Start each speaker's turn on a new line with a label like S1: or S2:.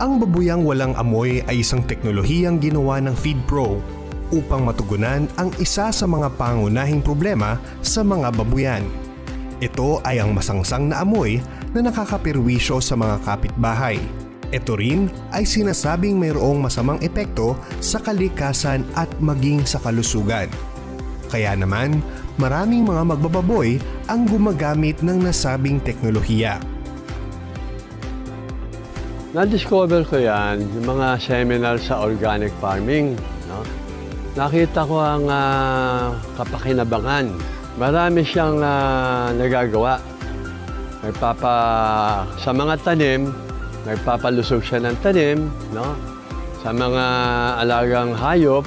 S1: Ang babuyang walang amoy ay isang teknolohiyang ginawa ng FeedPro upang matugunan ang isa sa mga pangunahing problema sa mga babuyan. Ito ay ang masangsang na amoy na nakakapirwisyo sa mga kapitbahay. Ito rin ay sinasabing mayroong masamang epekto sa kalikasan at maging sa kalusugan. Kaya naman, maraming mga magbababoy ang gumagamit ng nasabing teknolohiya.
S2: Na-discover ko yan, yung mga seminar sa organic farming. No? Nakita ko ang kapakinabangan. Marami siyang nagagawa. Sa mga tanim, nagpapalusog siya ng tanim. No? Sa mga alagang hayop,